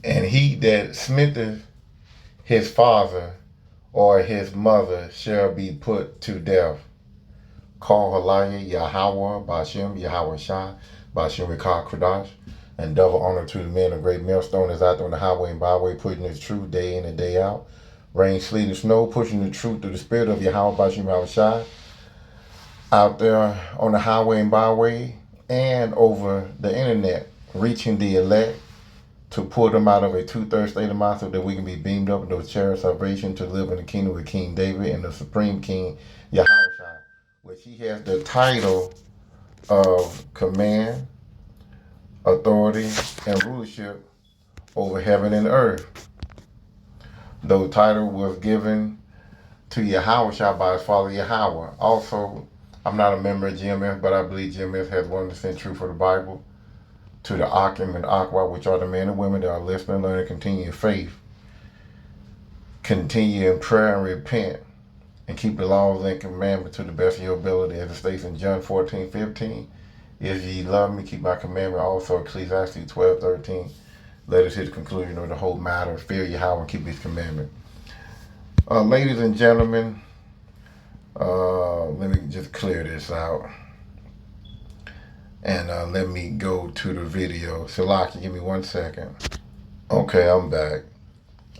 And he that smiteth his father or his mother shall be put to death. Call Halaya Yahweh, Bashem, Yahweh Shah, Bashem Rekah Kradash, and double honor to the men of great millstone is out there on the highway and byway, pushing the truth day in and day out. Rain, sleet, and snow, pushing the truth through the spirit of Yahweh, Bashem, Yahweh Shah, out there on the highway and byway and over the internet, reaching the elect to pull them out of a two-thirds state of mind so that we can be beamed up into a chair of salvation to live in the kingdom with King David and the supreme king, Yahweh Shah, which he has the title of command, authority, and rulership over heaven and earth. The title was given to Yahweh Shah by his father Yahweh. Also, I'm not a member of GMS, but I believe GMS has 100% truth for the Bible. To the Akim and Aqua, which are the men and women that are listening, learning, continue in faith, continue in prayer and repent, and keep the laws and commandments to the best of your ability, as it states in John 14:15. If ye love me, keep my commandment. Also Ecclesiastes 12:13. Let us hit the conclusion of the whole matter. Fear Yahweh and keep his commandment. Ladies and gentlemen, let me just clear this out. And let me go to the video. Salaki, give me 1 second. Okay, I'm back.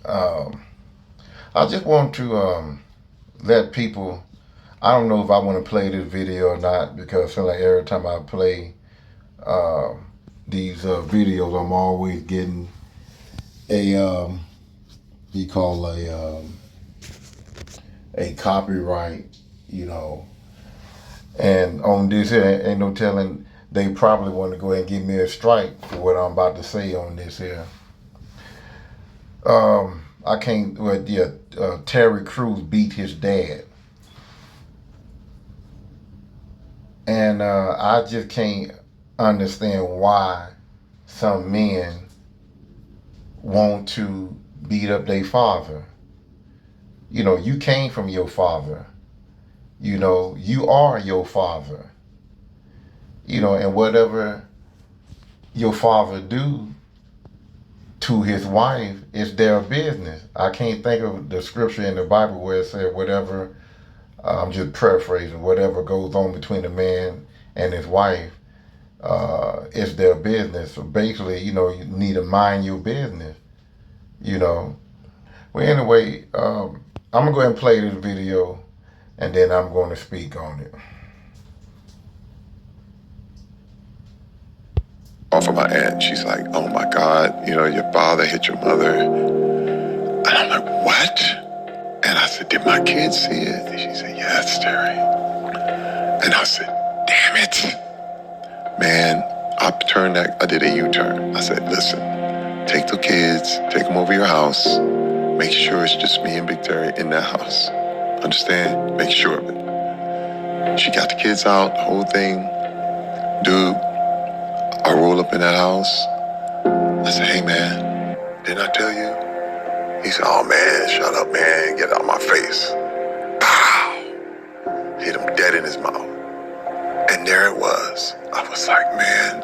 I just want to let people, I don't know if I want to play this video or not, because I feel like every time I play these videos, I'm always getting a, you call a copyright, you know. And on this here, ain't no telling, they probably want to go ahead and give me a strike for what I'm about to say on this here. I can't, well, yeah, Terry Crews beat his dad. And I just can't understand why some men want to beat up their father. You know, you came from your father. You know, you are your father. You know, and whatever your father do to his wife is their business. I can't think of the scripture in the Bible where it said whatever, I'm just paraphrasing, whatever goes on between a man and his wife is their business. So basically, you know, you need to mind your business, you know. Well, anyway, I'm going to go ahead and play this video, and then I'm going to speak on it. Off of my aunt, she's like, oh my God, you know, your father hit your mother. And I'm like, what? And I said, did my kids see it? And she said, yes, Terry. And I said, damn it. Man, I did a U-turn. I said, listen, take the kids, take them over your house, make sure it's just me and Big Terry in that house. Understand? Make sure of it. She got the kids out, the whole thing. Dude, I roll up in that house. I said, hey man, didn't I tell you? He said, oh man, shut up man, get out of my face. Pow! Hit him dead in his mouth. And there it was. I was like, man,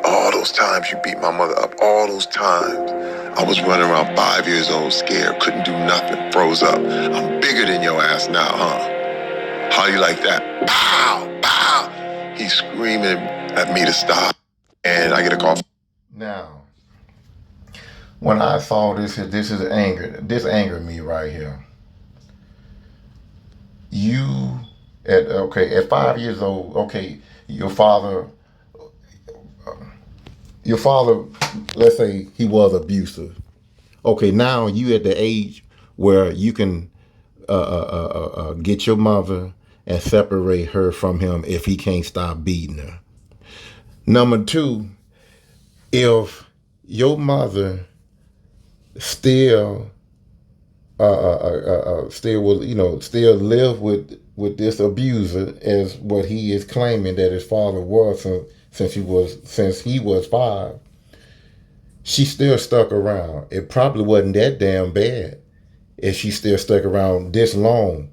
all those times you beat my mother up, all those times. I was running around 5 years old, scared, couldn't do nothing, froze up. I'm bigger than your ass now, huh? How you like that? Pow! Pow! He's screaming at me to stop. And I get a call. Now, when I saw this angered me right here. You, at 5 years old, okay, your father, let's say he was abusive. Okay, now you at the age where you can get your mother and separate her from him if he can't stop beating her. Number two, if your mother still still live with this abuser as what he is claiming that his father was since he was 5, she still stuck around. It probably wasn't that damn bad if she still stuck around this long,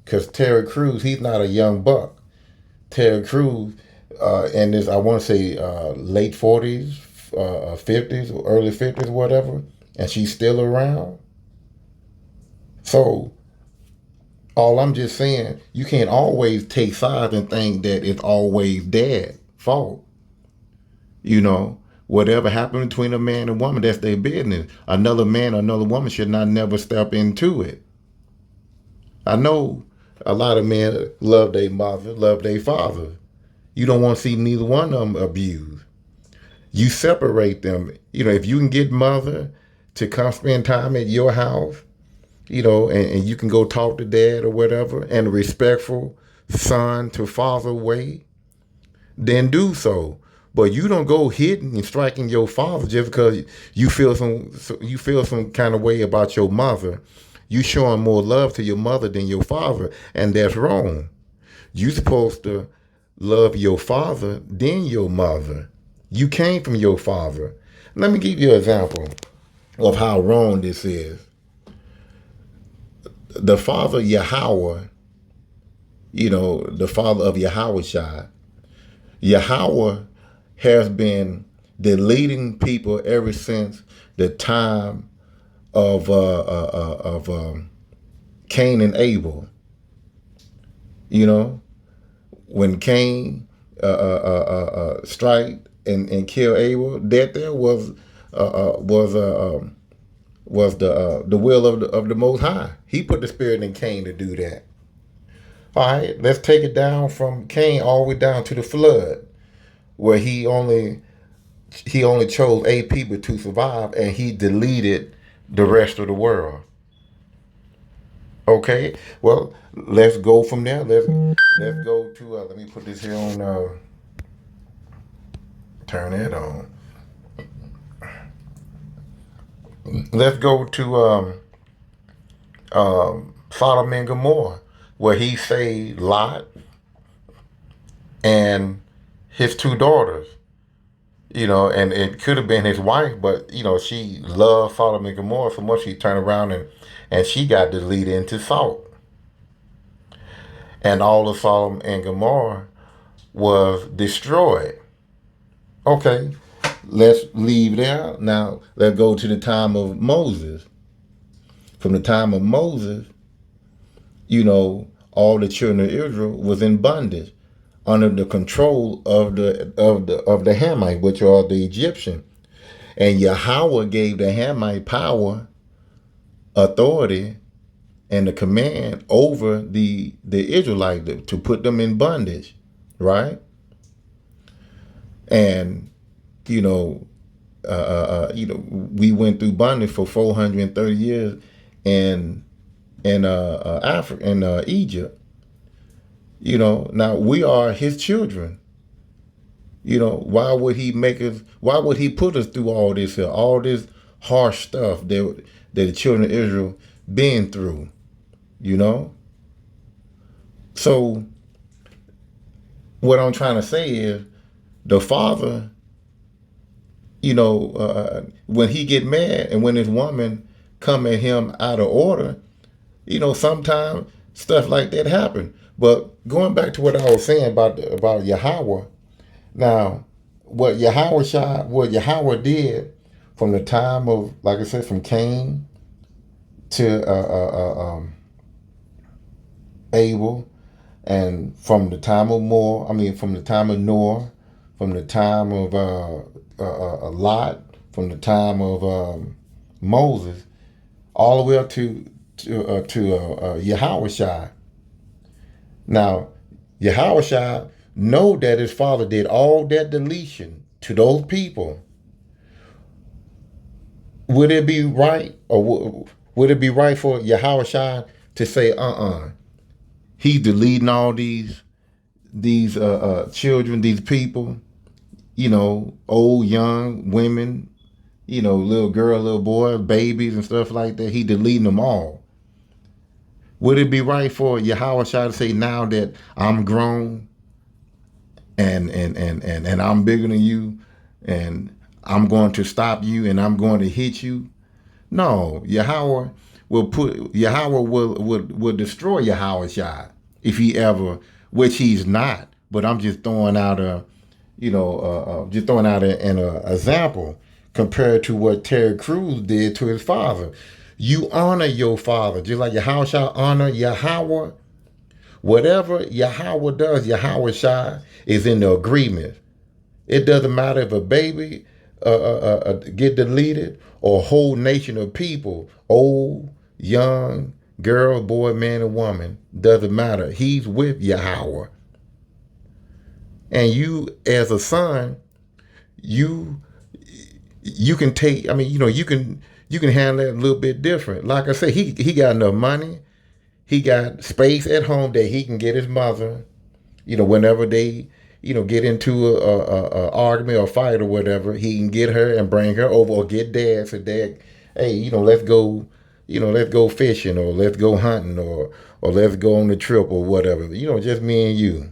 because Terry Crews, he's not a young buck. Terry Crews, and I want to say late 40s, 50s, or early 50s, whatever, and she's still around. So all I'm just saying, you can't always take sides and think that it's always dad's fault. You know, whatever happened between a man and woman, that's their business. Another man or another woman should not never step into it. I know a lot of men love their mother, love their father. You don't want to see neither one of them abused. You separate them. You know, if you can get mother to come spend time at your house, you know, and you can go talk to dad or whatever, in a respectful son to father way, then do so. But you don't go hitting and striking your father just because you feel some kind of way about your mother. You showing more love to your mother than your father, and that's wrong. You supposed to love your father than your mother. You came from your father. Let me give you an example of how wrong this is. The father Yahweh, you know, the father of Yahushua, Yahweh has been deleting people ever since the time of Cain and Abel. You know, when Cain strike and kill Abel, that there was the will of the Most High. He put the spirit in Cain to do that. All right, let's take it down from Cain all the way down to the flood, where he only chose 8 people to survive, and he deleted the rest of the world. Okay, well, let's go from there. Let's go to let me put this here on. Turn it on. Let's go to Sodom and Gomorrah, where he saved Lot and his 2 daughters. You know, and it could have been his wife, but you know, she loved Sodom and Gomorrah so much she turned around and she got deleted into salt. And all of Sodom and Gomorrah was destroyed. Okay, let's leave there. Now let's go to the time of Moses. From the time of Moses, you know, all the children of Israel was in bondage under the control of the Hamite, which are the Egyptian. And Yahweh gave the Hamite power, authority, and the command over the Israelites to put them in bondage, right? And you know, we went through bondage for 430 years in Africa, in Egypt. You know, now we are his children. You know, why would he make us? Why would he put us through all this here, all this harsh stuff that the children of Israel been through? You know. So what I'm trying to say is, the father, you know, when he get mad and when his woman come at him out of order, you know, sometimes stuff like that happen. But going back to what I was saying about Yahweh, now what Yahweh did from the time of, like I said, from Cain to Abel, and from the time of from the time of Noah, from the time of Lot, from the time of Moses, all the way up to Yahushua. Now, Yahushua know that his father did all that deletion to those people. Would it be right, or would it be right for Yahushua to say, he's deleting all these children, these people, you know, old, young, women, you know, little girl, little boy, babies and stuff like that. He deleting them all. Would it be right for Yahushua to say, now that I'm grown and I'm bigger than you, and I'm going to stop you and I'm going to hit you? No, Yahweh will destroy Yahushua if he ever, which he's not. But I'm just throwing out an example, compared to what Terry Crews did to his father. You honor your father, just like Yahweh shall honor Yahweh. Whatever Yahweh does, Yahweh Shai is in the agreement. It doesn't matter if a baby get deleted or a whole nation of people, old, young, girl, boy, man, and woman. Doesn't matter. He's with Yahweh. And you, as a son, you you can take. I mean, you can handle it a little bit different. Like I said, he got enough money. He got space at home that he can get his mother. Whenever they get into a argument or fight or whatever, he can get her and bring her over, or get dad. So dad, hey, let's go fishing, or let's go hunting, or let's go on the trip or whatever. Just me and you.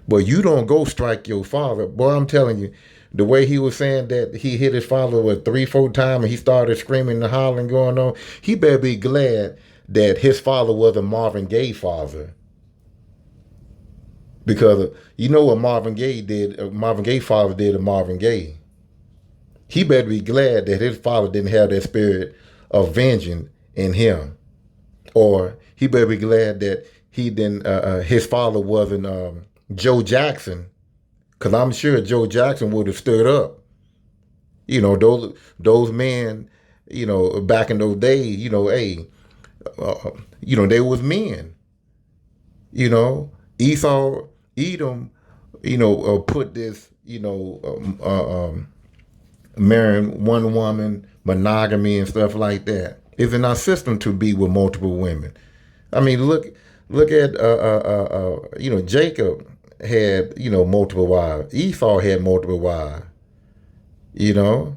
But you don't go strike your father. Boy, I'm telling you, the way he was saying that he hit his father with 3-4 times and he started screaming and hollering going on, he better be glad that his father was a Marvin Gaye father. Because you know what Marvin Gaye did, Marvin Gaye father did to Marvin Gaye. He better be glad that his father didn't have that spirit of vengeance in him. Or he better be glad that he didn't. His father wasn't Joe Jackson, because I'm sure Joe Jackson would have stood up. Those men, back in those days, hey, they was men. Esau, Edom, put this, marrying one woman, monogamy and stuff like that. It's in our system to be with multiple women. I mean, look at Jacob had multiple wives. Esau had multiple wives. You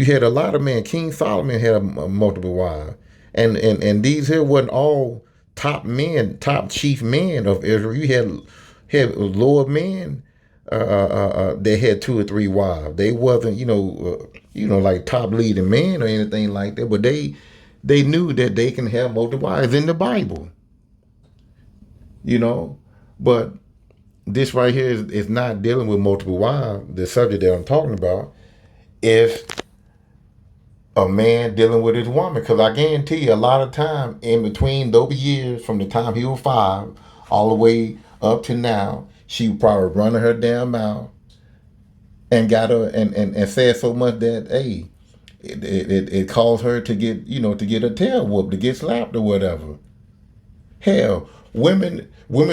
had a lot of men. King Solomon had multiple wives, and these here wasn't all top men, top chief men of Israel. You had lower men. They had 2 or 3 wives. They wasn't like top leading men or anything like that. But they knew that they can have multiple wives in the Bible. But this right here is not dealing with multiple wives. The subject that I'm talking about is a man dealing with his woman. Because I guarantee you, a lot of time in between those years, from the time he was 5 all the way up to now, she probably running her damn mouth and got her and said so much that, hey, it caused her to get her tail whooped, to get slapped or whatever. Hell, women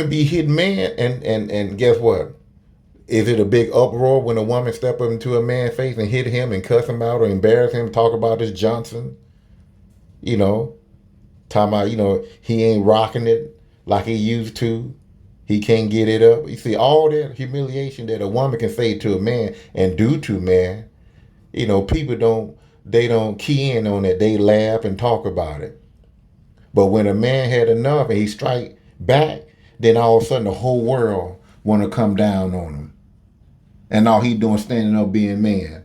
be hitting men, and guess what? Is it a big uproar when a woman step up into a man's face and hit him and cuss him out or embarrass him, talk about his Johnson? Talking about, he ain't rocking it like he used to. He can't get it up. You see, all that humiliation that a woman can say to a man and do to a man, people don't key in on it. They laugh and talk about it. But when a man had enough and he strike back, then all of a sudden the whole world want to come down on him. And all he doing standing up being man.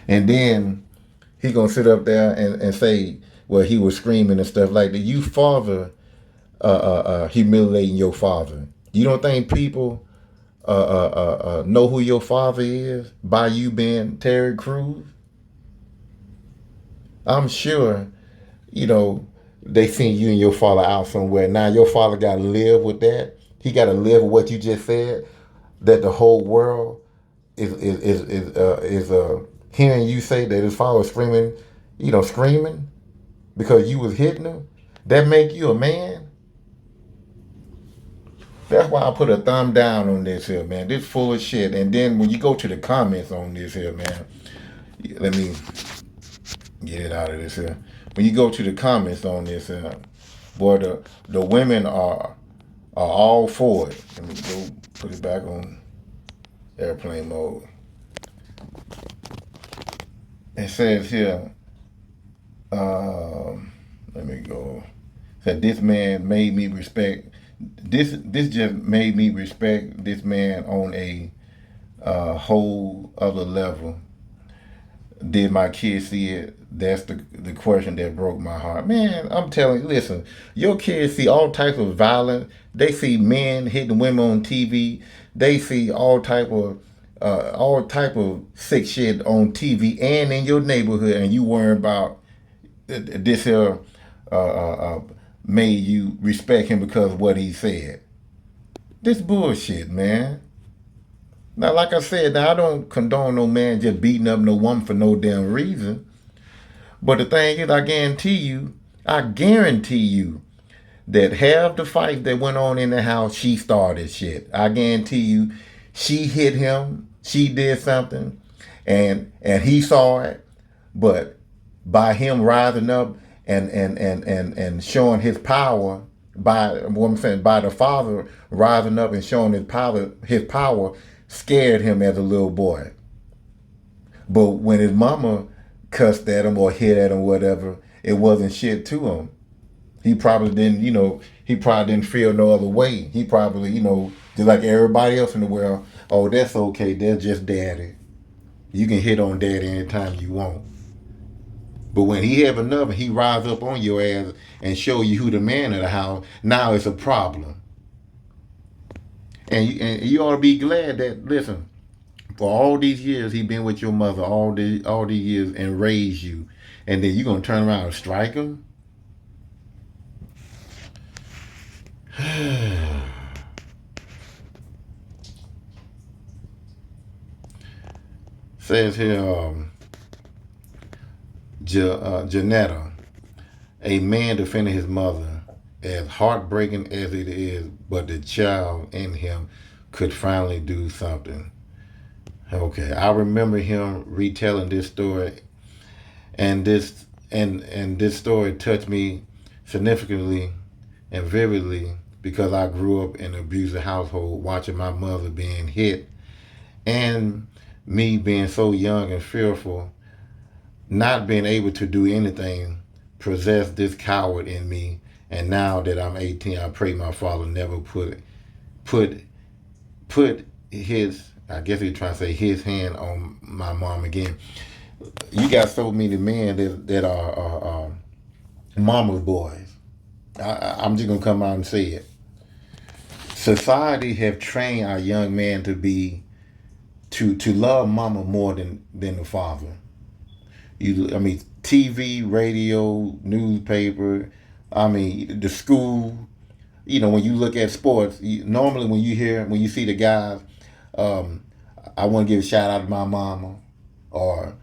And then he gonna sit up there and say, well, he was screaming and stuff like that. You father humiliating your father. You don't think people know who your father is by you being Terry Crews? I'm sure, they seen you and your father out somewhere. Now your father got to live with that. He got to live with what you just said. That the whole world is hearing you say that his father was screaming, screaming because you was hitting him. That make you a man? That's why I put a thumb down on this here, man. This full of shit. And then when you go to the comments on this here, man, let me get it out of this here. When you go to the comments on this, boy, the women are all for it. Let me go put it back on airplane mode. It says here, let me go. It said this man made me respect. This just made me respect this man on a whole other level. Did my kids see it? That's the question that broke my heart. Man, I'm telling you, listen, your kids see all types of violence. They see men hitting women on TV. They see all type of all type of sick shit on TV and in your neighborhood, and you worrying about this here made you respect him because of what he said. This bullshit, man. Now, like I said, now I don't condone no man just beating up no woman for no damn reason. But the thing is, I guarantee you that half the fight that went on in the house, she started shit. I guarantee you, she hit him, she did something, and he saw it. But by him rising up and showing his power, by what I'm saying, by the father rising up and showing his power scared him as a little boy. But when his mama cussed at him or hit at him, whatever, it wasn't shit to him. He probably didn't, he probably didn't feel no other way. He probably, just like everybody else in the world, oh, that's okay. That's just daddy. You can hit on daddy anytime you want. But when he have enough and he rise up on your ass and show you who the man of the house, now it's a problem. And you ought to be glad that, listen, for all these years he been with your mother, all these years, and raised you, and then you gonna turn around and strike him? Says here, Janetta, a man defending his mother, as heartbreaking as it is, but the child in him could finally do something. Okay, I remember him retelling this story, and this story touched me significantly and vividly because I grew up in an abusive household, watching my mother being hit, and me being so young and fearful, not being able to do anything, possessed this coward in me. And now that I'm 18, I pray my father never put his, I guess he's trying to say, his hand on my mom again. You got so many men that are mama's boys. I'm just gonna come out and say it. Society have trained our young man to love mama more than the father. TV, radio, newspaper, the school. When you look at sports, normally when you see the guys, I want to give a shout out to my mama, or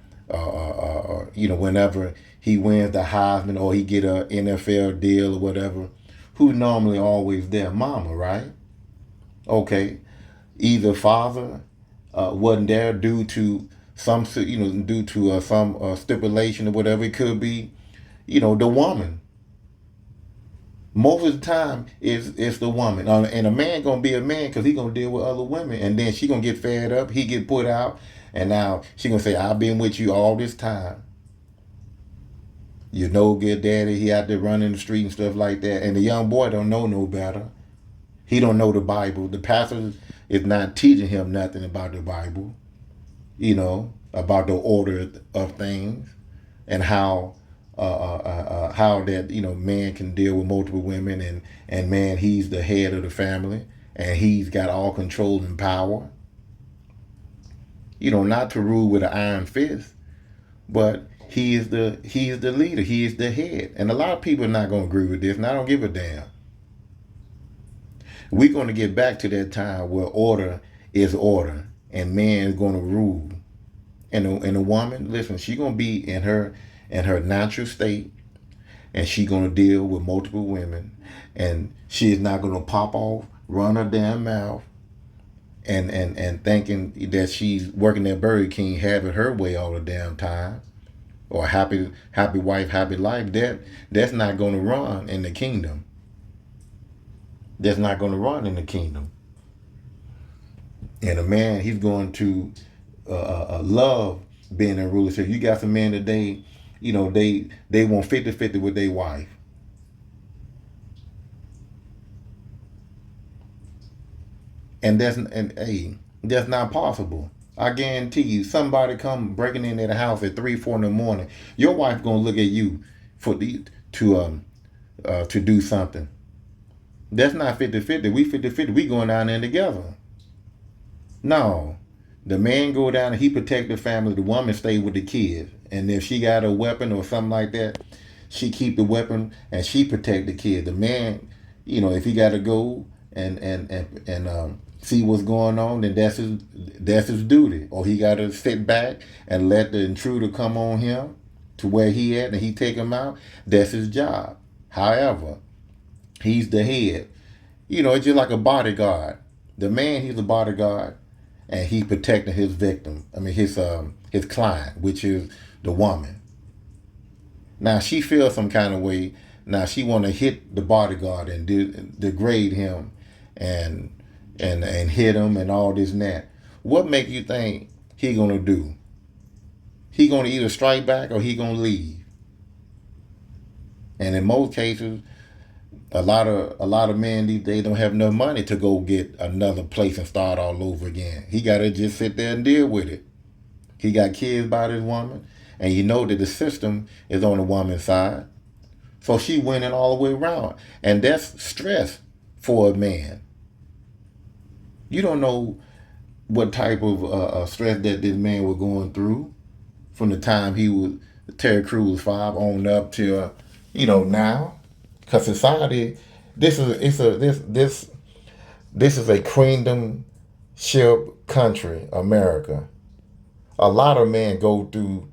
whenever he wins the Heisman or he get a NFL deal or whatever, who's normally always there? Mama, right? Okay, either father wasn't there due to some stipulation or whatever it could be. The woman. Most of the time, it's the woman, and a man gonna be a man because he gonna deal with other women, and then she gonna get fed up. He get put out, and now she gonna say, "I've been with you all this time. You no good daddy." He out there running the street and stuff like that, and the young boy don't know no better. He don't know the Bible. The pastor is not teaching him nothing about the Bible. About the order of things and how that man can deal with multiple women, and man, he's the head of the family and he's got all control and power. Not to rule with an iron fist, but he is the leader. He is the head, and a lot of people are not going to agree with this, and I don't give a damn. We're going to get back to that time where order is order and man is going to rule. And a woman, listen, she's going to be in her natural state, and she's going to deal with multiple women, and she is not going to pop off, run her damn mouth, and thinking that she's working at Burger King, having her way all the damn time, or happy wife, happy life. That's not going to run in the kingdom. That's not going to run in the kingdom. And a man, he's going to love being a ruler. So you got some men today, they want 50-50 with their wife. And that's not possible. I guarantee you, somebody come breaking into the house at 3-4 in the morning, your wife gonna look at you to do something. That's not 50-50. We 50-50. We going down there together. No, The man go down and he protect the family. The woman stay with the kids. And if she got a weapon or something like that, she keep the weapon and she protect the kid. The man, if he got to go and see what's going on, then that's his duty. Or he got to sit back and let the intruder come on him to where he at and he take him out. That's his job. However, he's the head. It's just like a bodyguard. The man, he's a bodyguard, and he protecting his victim. I mean, his client, which is the woman. Now she feels some kind of way. Now she want to hit the bodyguard and degrade him, and hit him and all this and that. What make you think he gonna do? He gonna either strike back or he gonna leave. And in most cases, a lot of men these days don't have enough money to go get another place and start all over again. He gotta just sit there and deal with it. He got kids by this woman, and that the system is on the woman's side. So she winning all the way around. And that's stress for a man. You don't know what type of stress that this man was going through from the time Terry Crews was 5 on up to now. Because society, this is a queendom ship country, America. A lot of men go through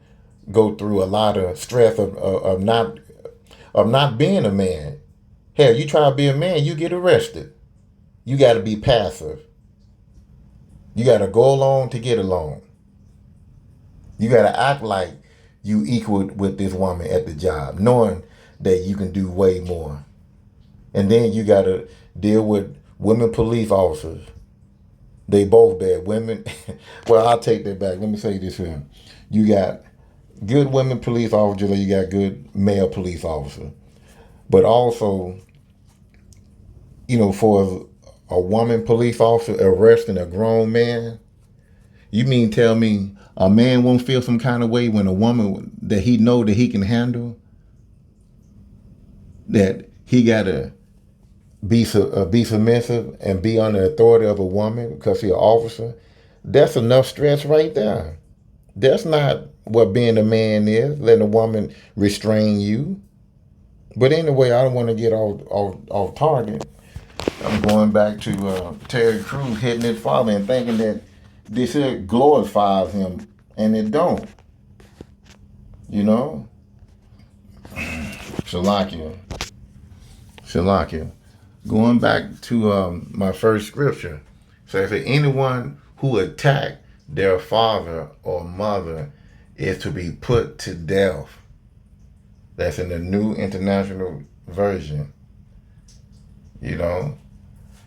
a lot of stress of not being a man. Hell, you try to be a man, you get arrested. You got to be passive. You got to go along to get along. You got to act like you equal with this woman at the job, knowing that you can do way more. And then you got to deal with women police officers. They both bad. Women, well, I'll take that back. Let me say this here. You got good women police officers, or you got good male police officers. But also, for a woman police officer arresting a grown man, you mean tell me a man won't feel some kind of way when a woman that he know that he can handle, that he got to be submissive and be under the authority of a woman because he's an officer? That's enough stress right there. That's not what being a man is, letting a woman restrain you. But anyway, I don't want to get off target. I'm going back to Terry Crews hitting his father and thinking that this here glorifies him, and it don't. Shalakia. Going back to my first scripture, says that anyone who attack their father or mother is to be put to death. That's in the New International Version.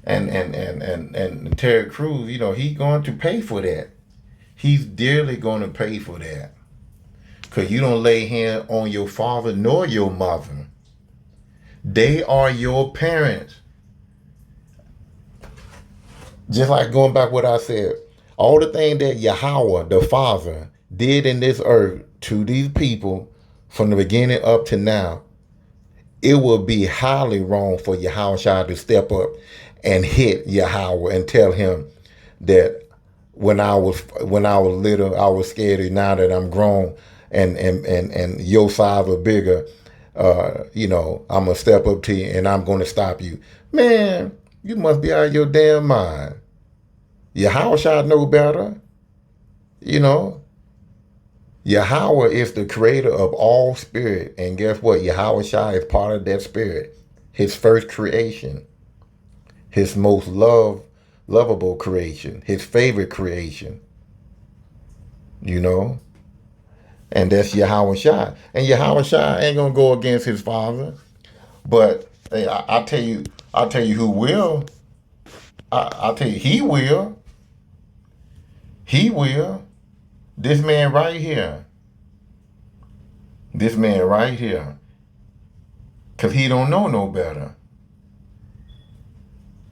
And Terry Crews, he's going to pay for that. He's dearly going to pay for that. Because you don't lay hand on your father nor your mother. They are your parents. Just like going back what I said, all the things that Yahweh, the Father, did in this earth to these people from the beginning up to now, it would be highly wrong for Yahweh to step up and hit Yahweh and tell him that when I was little, I was scared. And now that I'm grown and your size was bigger, I'm gonna step up to you and I'm gonna stop you. Man, you must be out of your damn mind. Yahweh know better. Yahweh is the creator of all spirit. And guess what? Yahweh is part of that spirit. His first creation. His most lovable creation. His favorite creation. And that's Yahweh. And Yahweh ain't gonna go against his father. But hey, I'll tell you who will. I'll tell you, he will. He will. This man right here. Because he don't know no better.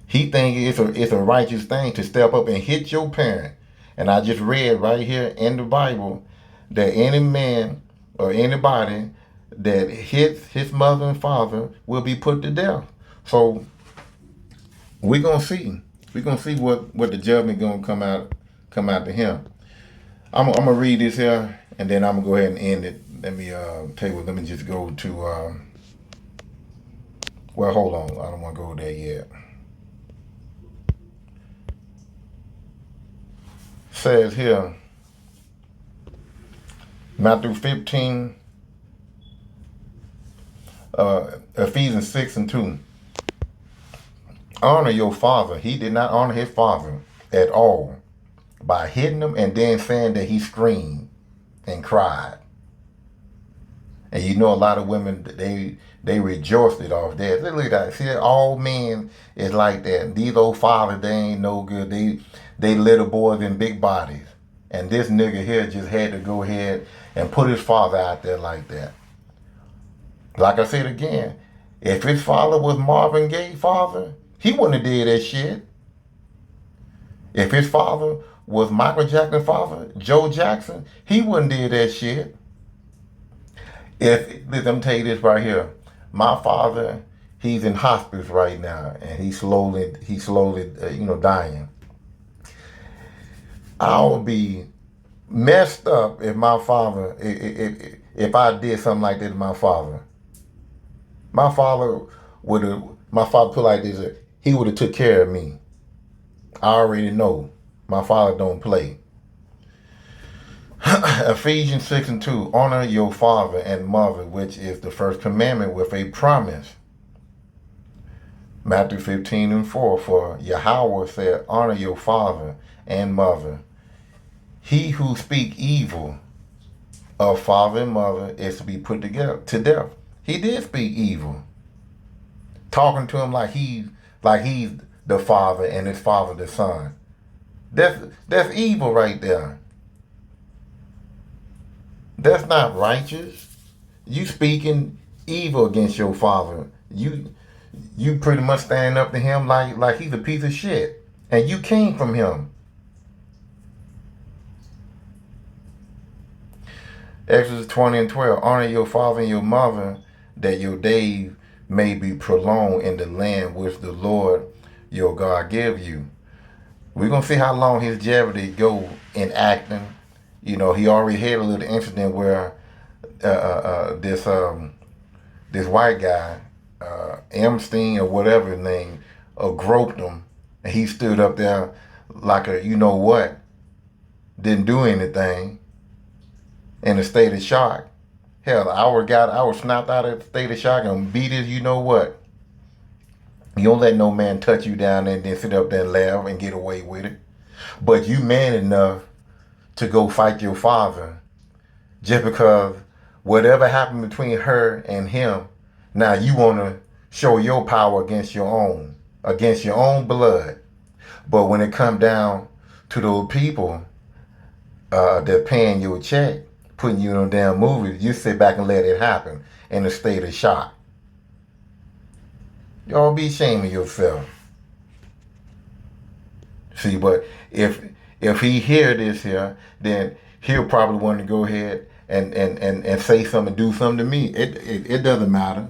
He think it's a righteous thing to step up and hit your parent. And I just read right here in the Bible that any man or anybody that hits his mother and father will be put to death. So we're gonna see. We're gonna see what the judgment gonna come come after him. I'm gonna read this here, and then I'm gonna go ahead and end it. Let me tell you what. Let me just go to. Well, hold on. I don't want to go there yet. Says here, Matthew 15, Ephesians 6 and 2. Honor your father. He did not honor his father at all by hitting him and then saying that he screamed and cried. And you know, a lot of women, they rejoiced it off that. Look at that. See, all men is like that. These old fathers, they ain't no good. They little boys in big bodies. And this nigga here just had to go ahead and put his father out there like that. Like I said again, if his father was Marvin Gaye's father, he wouldn't have did that shit. If his father was Michael Jackson's father, Joe Jackson, he wouldn't did that shit. Let me tell you this right here. My father, he's in hospice right now, and he's slowly, dying. I would be messed up if my father, if I did something like that to my father. My father put it like this, he would have took care of me. I already know. My father don't play. Ephesians 6 and 2, honor your father and mother, which is the first commandment with a promise. Matthew 15 and 4, for Yahweh said, honor your father and mother. He who speak evil of father and mother is to be put to death. He did speak evil. Talking to him like he's the father and his father the son. That's evil right there. That's not righteous. You speaking evil against your father. You pretty much standing up to him like he's a piece of shit. And you came from him. Exodus 20 and 12. Honor your father and your mother, that your days may be prolonged in the land which the Lord your God gave you. We're going to see how long his longevity go in acting. You know, he already had a little incident where this white guy, Epstein or whatever his name, groped him, and he stood up there like a you know what, didn't do anything, in a state of shock. Hell, I was snapped out of the state of shock and beat his you know what. You don't let no man touch you down there and then sit up there and laugh and get away with it. But you man enough to go fight your father just because whatever happened between her and him, now you want to show your power against your own blood. But when it come down to those people that paying you a check, putting you in a damn movie, you sit back and let it happen in a state of shock. Y'all be ashamed of yourself. See, but if he hear this here, then he'll probably want to go ahead and say something, do something to me. It doesn't matter.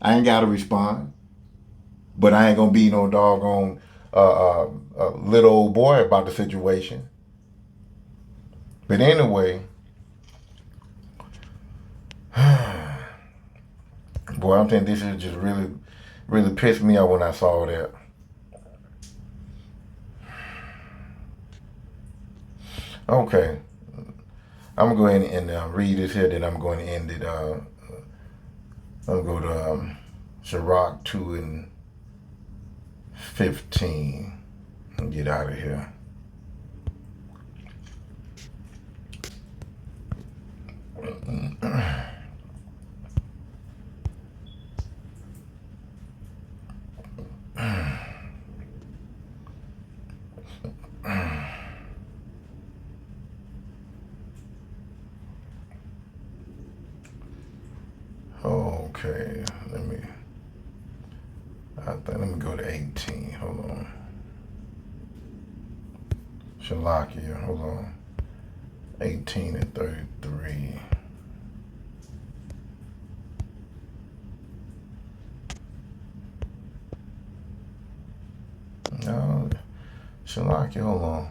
I ain't got to respond. But I ain't going to be no doggone little old boy about the situation. But anyway, boy, I'm thinking this is just really, really pissed me off when I saw that. Okay, I'm going to go ahead and read this here, then I'm going to end it. I'm going to go to Sirach 2 and 15 and get out of here. Okay, let me go to 18. Hold on. Shalakia, hold on. 18 and 33. No, Shalakia, hold on.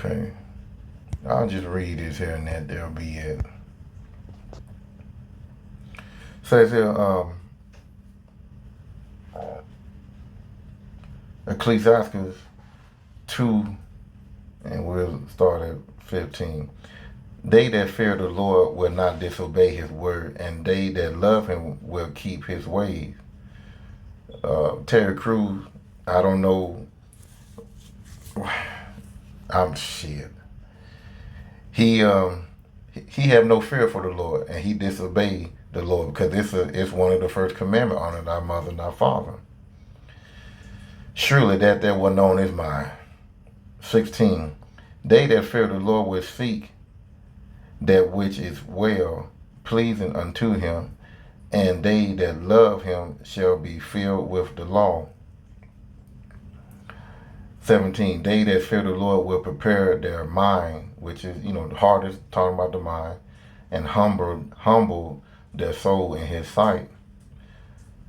Okay. I'll just read this here and that. There'll be it. Says here, Ecclesiastes 2, and we'll start at 15. They that fear the Lord will not disobey his word, and they that love him will keep his ways. Terry Crews, I don't know. I'm shit. He have no fear for the Lord, and he disobeyed the Lord because it's one of the first commandments: honor thy mother and thy father. Surely that there was on his mind. 16. They that fear the Lord will seek that which is well pleasing unto him, and they that love him shall be filled with the law. 17. They that fear the Lord will prepare their mind, which is, the heart is talking about the mind, and humble their soul in his sight.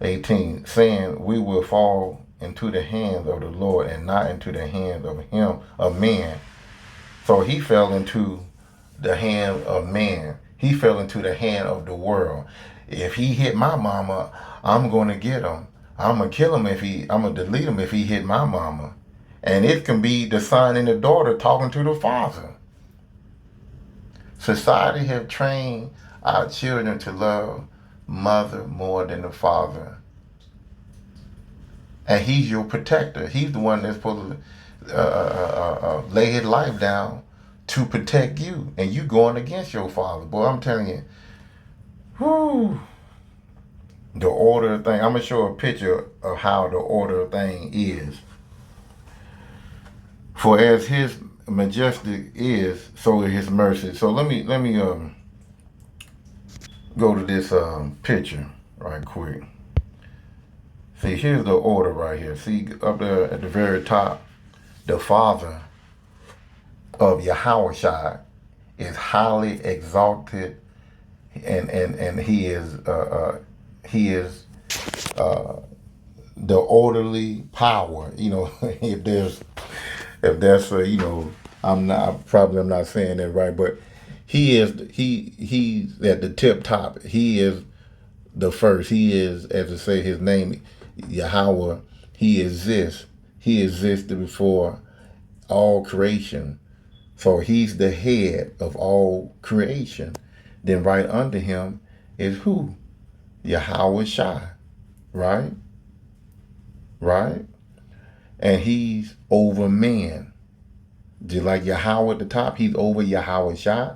18. Saying, we will fall into the hands of the Lord and not into the hands of man. So he fell into the hand of man. He fell into the hand of the world. If he hit my mama, I'm going to get him. I'm going to kill him I'm going to delete him if he hit my mama. And it can be the son and the daughter talking to the father. Society have trained our children to love mother more than the father. And he's your protector. He's the one that's supposed to lay his life down to protect you. And you going against your father. Boy, I'm telling you, whoo, the order of thing. I'm going to show a picture of how the order of thing is. For as his majestic is, so is his mercy. So let me go to this picture right quick. See, here's the order right here. See, up there at the very top, the father of Yahushua is highly exalted, and he is the orderly power. If that's I'm not saying that right, but he's at the tip top. He is the first. He is, as I say, his name, Yahweh. He exists. He existed before all creation. So he's the head of all creation. Then right under him is who? Yahweh Shai. Right? Right? And he's over man. Just like Yahweh at the top, he's over Yahweh Shai.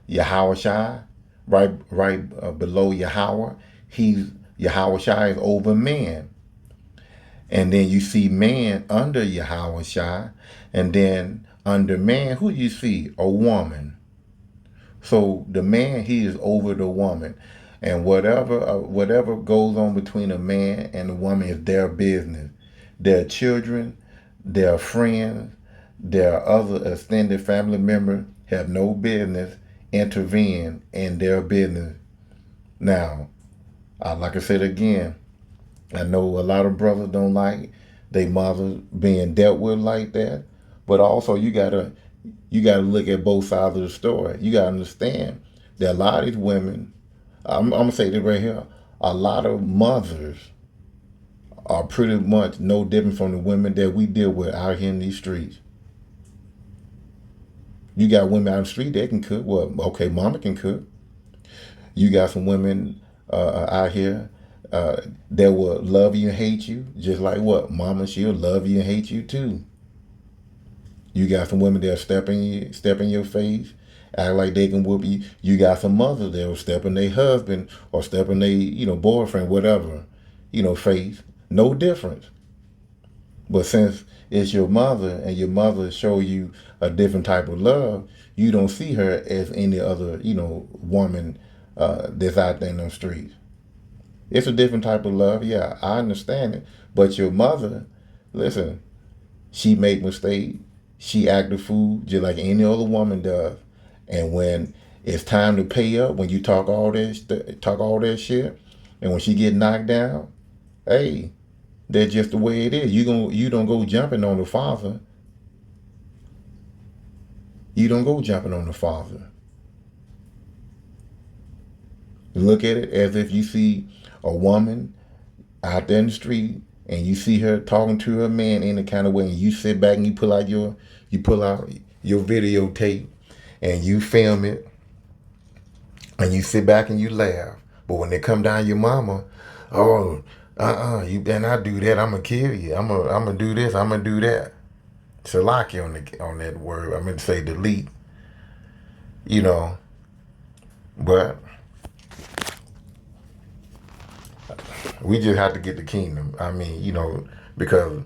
Yahweh Shai, right below Yahweh, Yahweh Shai is over man. And then you see man under Yahweh Shai, and then under man, who you see? A woman. So the man, he is over the woman. And whatever goes on between a man and a woman is their business. Their children, their friends, their other extended family members have no business intervene in their business. Now, like I said again, I know a lot of brothers don't like their mothers being dealt with like that, but also you gotta look at both sides of the story. You gotta understand that a lot of these women, I'm gonna say this right here, a lot of mothers are pretty much no different from the women that we deal with out here in these streets. You got women out in the street that can cook. Well, okay, mama can cook. You got some women out here that will love you and hate you, just like what? Mama, she'll love you and hate you too. You got some women that step in your face, act like they can whoop you. You got some mothers that will step in their husband or step in their boyfriend, whatever, face. No difference. But since it's your mother and your mother show you a different type of love, you don't see her as any other, woman that's out there in the streets. It's a different type of love. Yeah, I understand it. But your mother, listen, she made mistakes. She act a fool just like any other woman does. And when it's time to pay up, when you talk all that shit, and when she get knocked down, hey, that's just the way it is. You don't go jumping on the father. You don't go jumping on the father. Look at it as if you see a woman out there in the street and you see her talking to her man in the kind of way, and you sit back and you pull out your videotape and you film it and you sit back and you laugh. But when they come down your mama, oh, you better not do that. I'm gonna kill you. I'm gonna do this. I'm gonna do that. Salaki on that word. I'm gonna say delete. You know, but we just have to get the kingdom. I mean, you know, because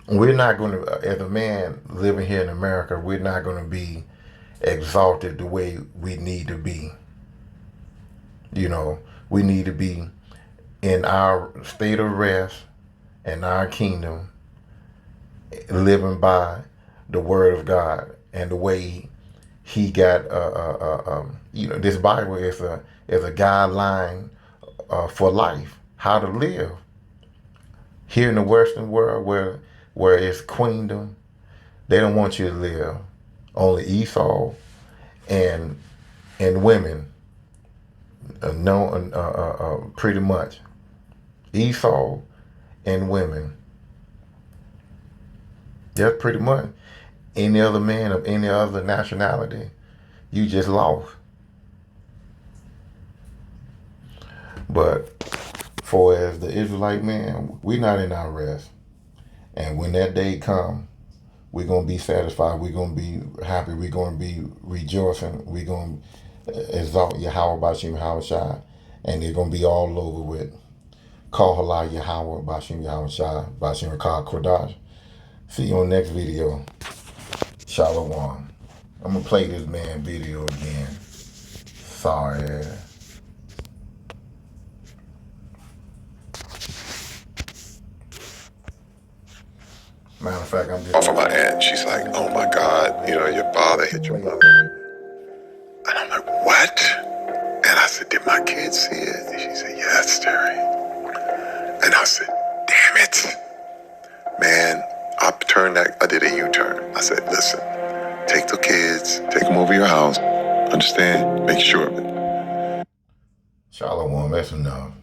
we're not going to, as a man living here in America, we're not going to be exalted the way we need to be. You know, we need to be in our state of rest and our kingdom, living by the word of God and the way he got, you know, this Bible is a guideline for life, how to live. Here in the Western world, where it's queendom, they don't want you to live. Only Esau and women, pretty much. Esau and women. That's pretty much. Any other man of any other nationality, you just lost. But for as the Israelite man, we're not in our rest. And when that day comes, we're going to be satisfied. We're going to be happy. We're going to be rejoicing. We're going to exalt Yahweh Bashim Yahweh Shai. And they're going to be all over with Call Halal Yahweh Bashim Yahweh Shai Bashim Rakah Kodash. See you on the next video. Shalom. I'm going to play this man video again. Sorry. Matter of fact, I'm just Off of my aunt. She's like, oh my God, you know, your father hit your mother. And I'm like, what? And I said, did my kids see it? And she said, yes, Terry. And I said, damn it. Man, I did a U-turn. I said, listen, take the kids, take them over your house. Understand? Make sure of it. Shalom, that's enough.